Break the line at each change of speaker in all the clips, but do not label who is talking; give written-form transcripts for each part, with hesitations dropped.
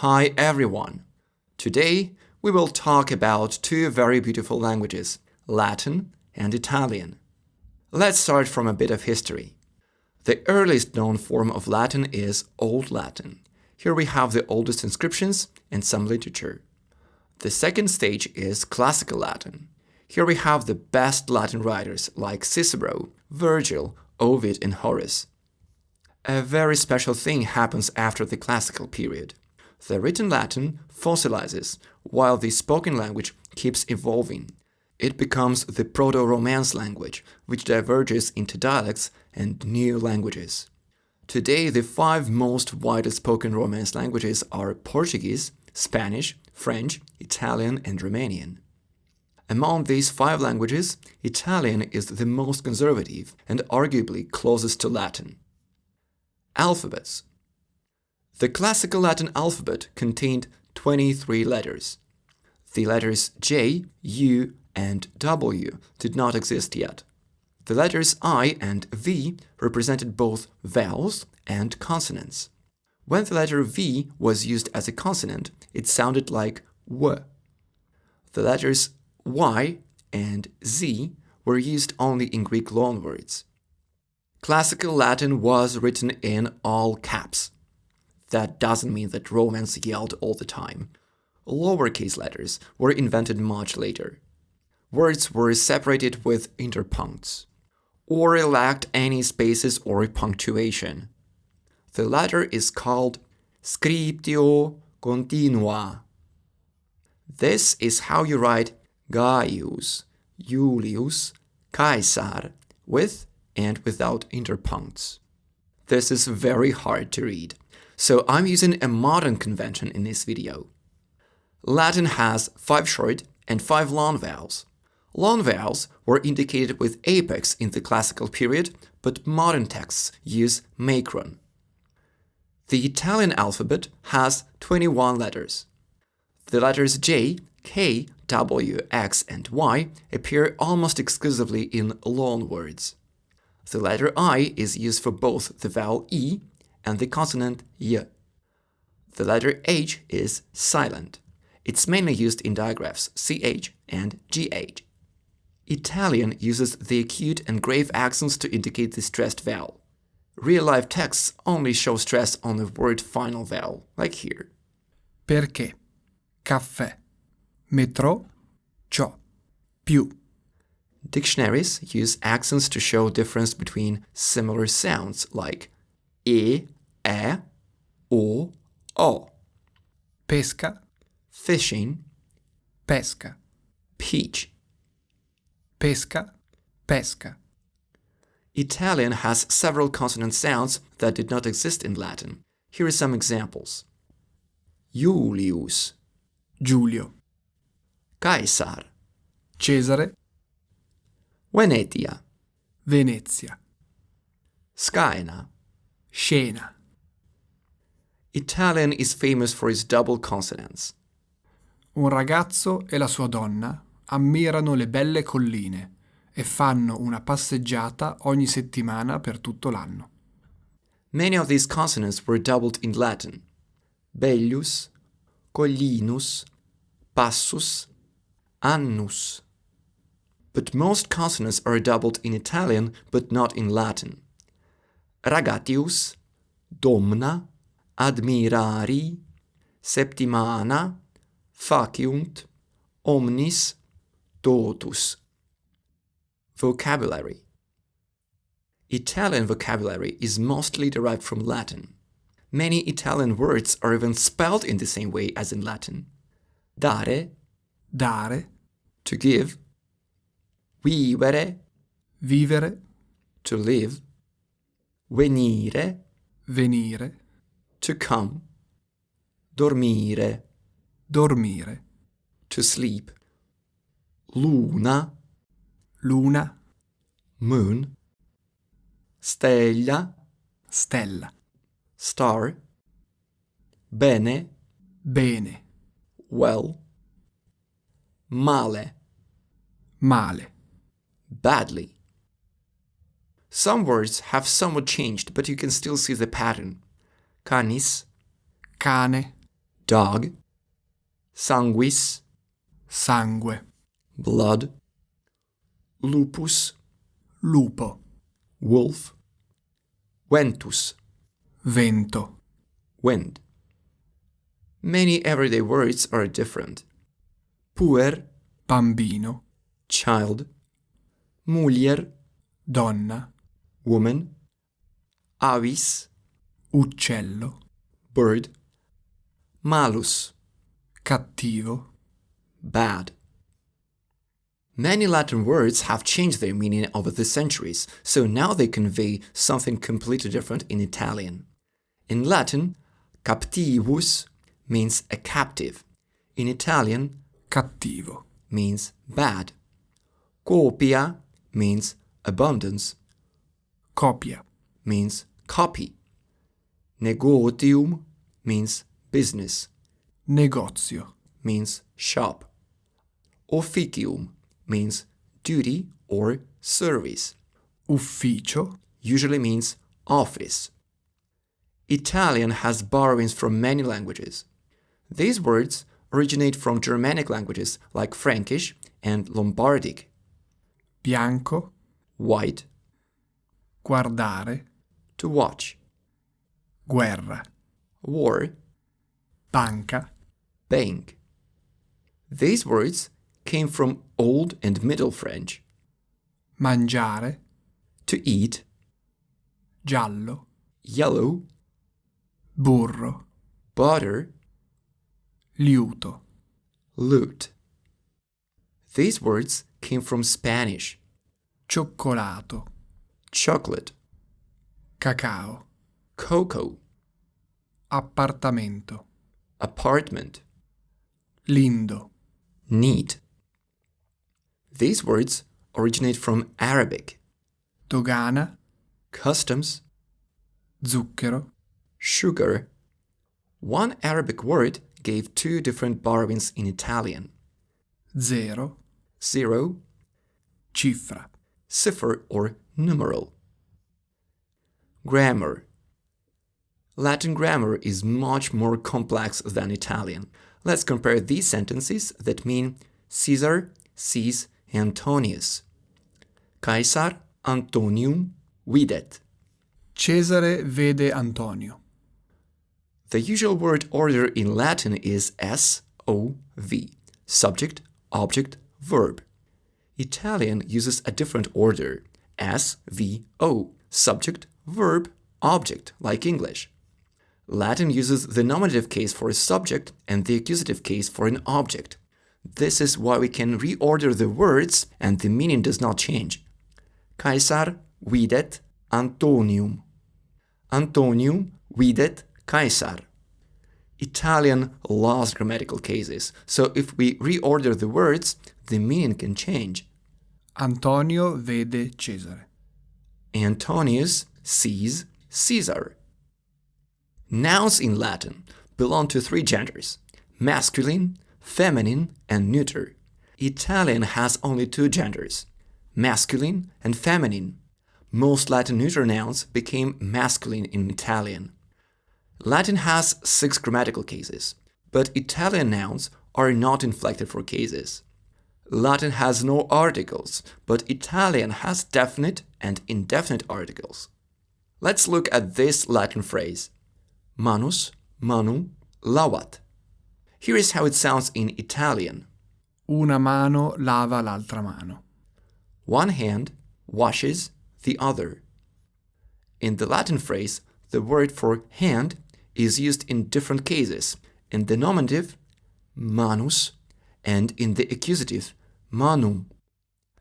Hi everyone! Today we will talk about two very beautiful languages, Latin and Italian. Let's start from a bit of history. The earliest known form of Latin is Old Latin. Here we have the oldest inscriptions and some literature. The second stage is Classical Latin. Here we have the best Latin writers like Cicero, Virgil, Ovid and Horace. A very special thing happens after the Classical period. The written Latin fossilizes, while the spoken language keeps evolving. It becomes the Proto-Romance language, which diverges into dialects and new languages. Today, the five most widely spoken Romance languages are Portuguese, Spanish, French, Italian, and Romanian. Among these five languages, Italian is the most conservative and arguably closest to Latin. Alphabets. The classical Latin alphabet contained 23 letters. The letters J, U, and W did not exist yet. The letters I and V represented both vowels and consonants. When the letter V was used as a consonant, it sounded like W. The letters Y and Z were used only in Greek loanwords. Classical Latin was written in all caps. That doesn't mean that Romans yelled all the time. Lowercase letters were invented much later. Words were separated with interpuncts, or lacked any spaces or punctuation. The latter is called scriptio continua. This is how you write Gaius, Julius, Caesar with and without interpuncts. This is very hard to read, so I'm using a modern convention in this video. Latin has 5 short and 5 long vowels. Long vowels were indicated with apex in the classical period, but modern texts use macron. The Italian alphabet has 21 letters. The letters J, K, W, X, and Y appear almost exclusively in loanwords. The letter I is used for both the vowel E and the consonant Y. The letter H is silent. It's mainly used in digraphs CH and GH. Italian uses the acute and grave accents to indicate the stressed vowel. Real-life texts only show stress on the word final vowel, like here.
Perché, caffè, metro, ciò, più.
Dictionaries use accents to show difference between similar sounds like e, o, o.
Pesca,
Fishing,
pesca.
peach.
Pesca, pesca.
Italian has several consonant sounds that did not exist in Latin. Here are some examples. Julius,
Giulio,
Caesar,
Cesare,
Venetia,
Venezia,
Scaena.
scena.
Italian is famous for its double consonants.
Un ragazzo e la sua donna ammirano le belle colline e fanno una passeggiata ogni settimana per tutto l'anno.
Many of these consonants were doubled in Latin. Bellius, collinus, passus, annus. But most consonants are doubled in Italian, but not in Latin. Ragatius, domna, admirari, septimana, faciunt, omnis, totus. Vocabulary. Italian vocabulary is mostly derived from Latin. Many Italian words are even spelled in the same way as in Latin. Dare,
Dare,
to give. Vivere,
vivere,
to live. Venire,
venire,
to come. Dormire,
dormire,
to sleep. Luna,
luna,
moon. Stella,
stella,
star. Bene,
bene,
well. Male,
male.
badly. Some words have somewhat changed, but you can still see the pattern. Canis,
Cane,
dog, sanguis,
sangue,
blood, lupus,
lupo,
wolf, ventus,
vento.
wind. Many everyday words are different. Puer,
Bambino,
child, mulier,
donna,
woman, avis,
uccello,
bird, malus,
cattivo.
bad. Many Latin words have changed their meaning over the centuries, so now they convey something completely different in Italian. In Latin, captivus means a captive. In Italian,
Cattivo.
means bad. Copia means abundance,
Copia.
means copy. Negotium means business,
Negozio.
means shop. Officium means duty or service,
Ufficio.
usually means office. Italian has borrowings from many languages. These words originate from Germanic languages like Frankish and Lombardic.
Bianco.
White,
Guardare.
to watch.
Guerra.
War,
Banca.
bank. These words came from Old and Middle French.
Mangiare.
To eat,
Giallo.
yellow,
Burro.
butter,
Liuto.
lute. These words came from Spanish.
Cioccolato.
Chocolate,
Cacao.
cocoa,
Appartamento.
apartment,
Lindo.
neat. These words originate from Arabic.
Dogana.
Customs,
Zucchero.
sugar. One Arabic word gave two different borrowings in Italian.
Zero.
Zero,
Cifra.
cipher or numeral. Grammar. Latin grammar is much more complex than Italian. Let's compare these sentences that mean Caesar sees Antonius. Caesar Antonium videt.
Cesare vede Antonio.
The usual word order in Latin is S-O-V, subject, object, verb. Italian uses a different order, S-V-O, subject, verb, object, like English. Latin uses the nominative case for a subject and the accusative case for an object. This is why we can reorder the words and the meaning does not change. Caesar videt Antonium. Antonium videt Caesar. Italian lost grammatical cases, so if we reorder the words, the meaning can change.
Antonio vede Cesare.
Antonius sees Caesar. Nouns in Latin belong to three genders: masculine, feminine, and neuter. Italian has only two genders: masculine and feminine. Most Latin neuter nouns became masculine in Italian. Latin has 6 grammatical cases, but Italian nouns are not inflected for cases. Latin has no articles, but Italian has definite and indefinite articles. Let's look at this Latin phrase. Manus, manum, lavat. Here is how it sounds in Italian.
Una mano lava l'altra mano.
One hand washes the other. In the Latin phrase, the word for hand is used in different cases. In the nominative, manus, and in the accusative, manum.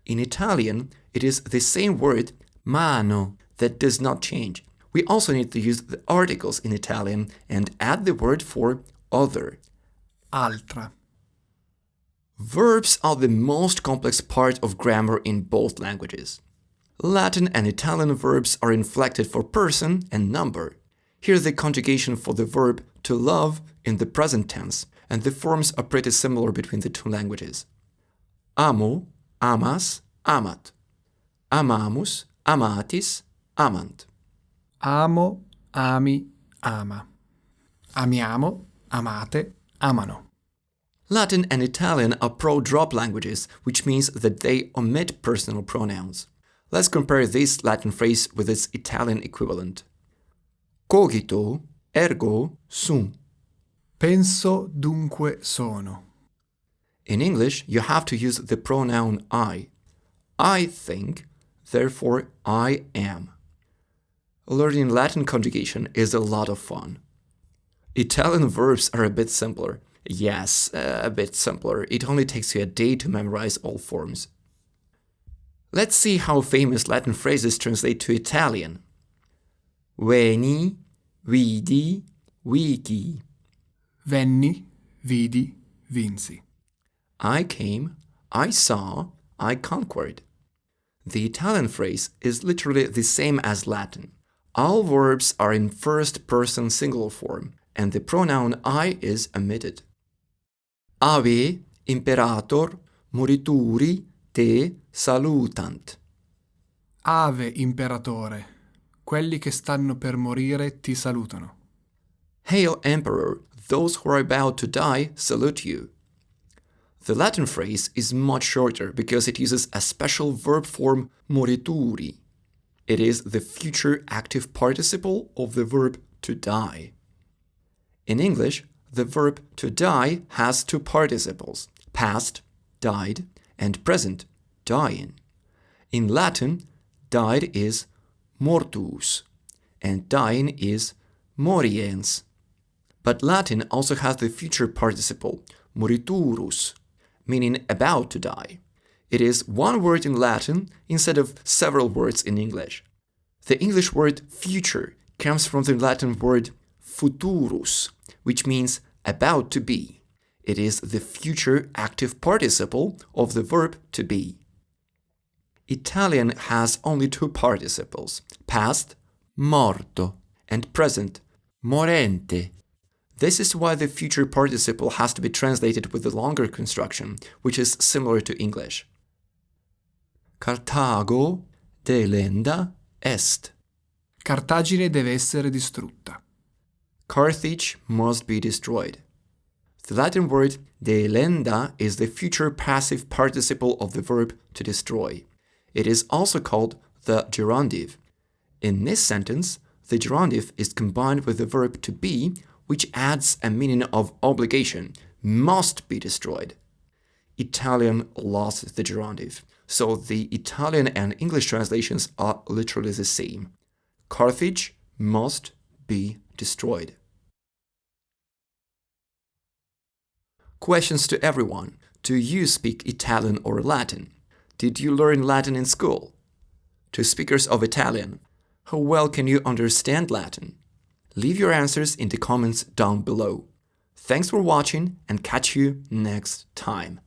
In Italian, it is the same word, mano, that does not change. We also need to use the articles in Italian and add the word for other.
Altra.
Verbs are the most complex part of grammar in both languages. Latin and Italian verbs are inflected for person and number. Here's the conjugation for the verb to love in the present tense, and the forms are pretty similar between the two languages. Amo, amas, amat. Amamus, amatis, amant.
Amo, ami, ama. Amiamo, amate, amano.
Latin and Italian are pro-drop languages, which means that they omit personal pronouns. Let's compare this Latin phrase with its Italian equivalent. Cogito, ergo sum.
Penso, dunque sono.
In English, you have to use the pronoun I. I think, therefore I am. Learning Latin conjugation is a lot of fun. Italian verbs are a bit simpler. Yes, a bit simpler. It only takes you a day to memorize all forms. Let's see how famous Latin phrases translate to Italian. Veni, vidi, vici.
Venni, vidi, vinci.
I came, I saw, I conquered. The Italian phrase is literally the same as Latin. All verbs are in first-person singular form, and the pronoun I is omitted. Ave, imperator, morituri, te salutant.
Ave, imperatore, quelli che stanno per morire ti salutano.
Hail, emperor, those who are about to die salute you. The Latin phrase is much shorter because it uses a special verb form morituri. It is the future active participle of the verb to die. In English, the verb to die has two participles, past, died, and present, dying. In Latin, died is mortus, and dying is moriens. But Latin also has the future participle, moriturus, meaning about to die. It is one word in Latin instead of several words in English. The English word future comes from the Latin word futurus, which means about to be. It is the future active participle of the verb to be. Italian has only two participles, past, morto, and present, morente. This is why the future participle has to be translated with the longer construction, which is similar to English. Carthago delenda est.
Cartagine deve essere distrutta.
Carthage must be destroyed. The Latin word delenda is the future passive participle of the verb to destroy. It is also called the gerundive. In this sentence, the gerundive is combined with the verb to be, which adds a meaning of obligation, must be destroyed. Italian lost the gerundive, so the Italian and English translations are literally the same. Carthage must be destroyed. Questions to everyone. Do you speak Italian or Latin? Did you learn Latin in school? To speakers of Italian, how well can you understand Latin? Leave your answers in the comments down below. Thanks for watching and catch you next time.